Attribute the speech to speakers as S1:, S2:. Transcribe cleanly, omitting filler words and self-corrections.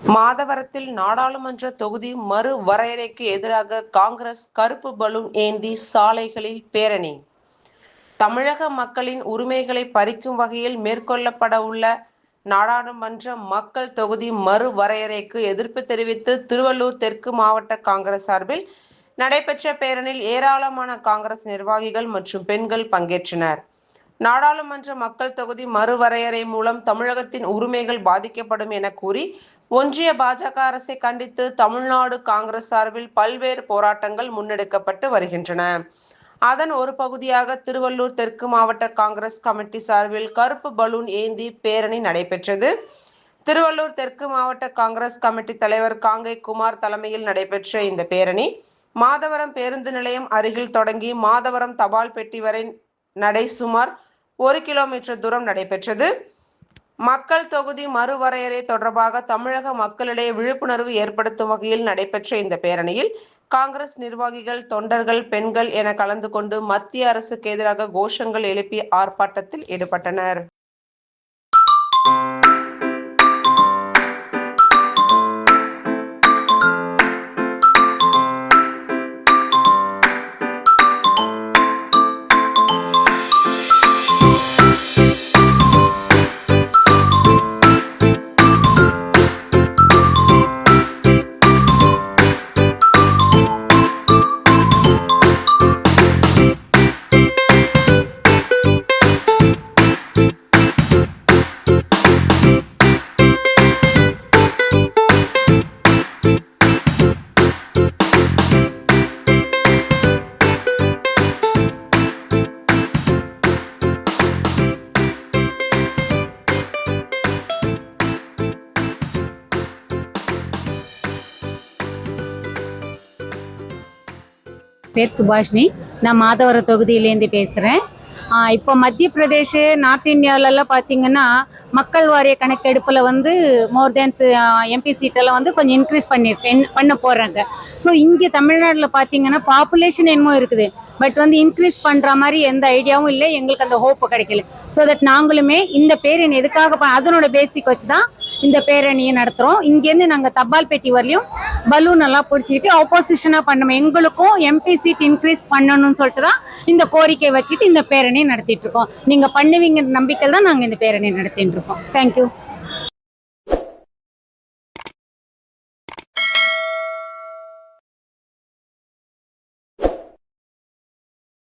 S1: மாதவரத்தில் நாடாளுமன்ற தொகுதி மறுவரையறைக்கு எதிராக காங்கிரஸ் கருப்பு பலூன் ஏந்தி சாலைகளில் பேரணி. தமிழக மக்களின் உரிமைகளை பறிக்கும் வகையில் மேற்கொள்ளப்படவுள்ள நாடாளுமன்ற மக்கள் தொகுதி மறுவரையறைக்கு எதிர்ப்பு தெரிவித்து திருவள்ளூர் தெற்கு மாவட்ட காங்கிரஸ் சார்பில் நடைபெற்ற பேரணியில் ஏராளமான காங்கிரஸ் நிர்வாகிகள் மற்றும் பெண்கள் பங்கேற்றனர். நாடாளுமன்ற மக்கள் தொகுதி மறுவரையறை மூலம் தமிழகத்தின் உரிமைகள் பாதிக்கப்படும் என கூறி ஒன்றிய பாஜக அரசை கண்டித்து தமிழ்நாடு காங்கிரஸ் சார்பில் பல்வேறு போராட்டங்கள் முன்னெடுக்கப்பட்டு வருகின்றன. அதன் ஒரு பகுதியாக திருவள்ளூர் தெற்கு மாவட்ட காங்கிரஸ் கமிட்டி சார்பில் கருப்பு பலூன் ஏந்தி பேரணி நடைபெற்றது. திருவள்ளூர் தெற்கு மாவட்ட காங்கிரஸ் கமிட்டி தலைவர் காங்கை குமார் தலைமையில் நடைபெற்ற இந்த பேரணி மாதவரம் பேருந்து நிலையம் அருகில் தொடங்கி மாதவரம் தபால் பெட்டி வரை நடை சுமார் 1 கிலோமீட்டர் தூரம் நடைபெற்றது. மக்கள் தொகுதி மறுவரையறை தொடர்பாக தமிழக மக்களிடையே விழிப்புணர்வு ஏற்படுத்தும் வகையில் நடைபெற்ற இந்த பேரணியில் காங்கிரஸ் நிர்வாகிகள், தொண்டர்கள், பெண்கள் என கலந்து கொண்டு மத்திய அரசுக்கு எதிராக கோஷங்கள் எழுப்பி ஆர்ப்பாட்டத்தில் ஈடுபட்டனர்.
S2: பேர் சுபாஷினி. நான் மாதவரம் தொகுதியிலேருந்து பேசுகிறேன். இப்போ மத்திய பிரதேஷ், நார்த் இந்தியாவிலலாம் பார்த்தீங்கன்னா மக்கள் வாரிய கணக்கெடுப்பில் மோர் தேன் எம்பி சீட்டெல்லாம் கொஞ்சம் இன்க்ரீஸ் பண்ண போகிறாங்க. ஸோ இங்கே தமிழ்நாட்டில் பார்த்தீங்கன்னா பாப்புலேஷன் என்னமோ இருக்குது, பட் இன்க்ரீஸ் பண்ணுற மாதிரி எந்த ஐடியாவும் இல்லை. எங்களுக்கு அந்த ஹோப்பு கிடைக்கல. ஸோ தட் நாங்களுமே இந்த பேரணி எதுக்காக அதனோட பேசிக் வச்சு தான் இந்த பேரணியை நடத்துகிறோம். இங்கேருந்து நாங்கள் தபால் பெட்டி வரலையும் பலூன் எல்லாம் பிடிச்சிக்கிட்டு ஆப்போசிஷனாக பண்ணணும், எங்களுக்கும் எம்பி சீட் இன்க்ரீஸ் பண்ணணும்னு சொல்லிட்டு தான் இந்த கோரிக்கை வச்சுட்டு இந்த பேரணியை நடத்திட்டு இருக்கோம். நீங்கள் பண்ணுவீங்க நம்பிக்கை தான் நாங்கள் இந்த பேரணியை நடத்திட்டு இருக்கோம். தேங்க்யூ.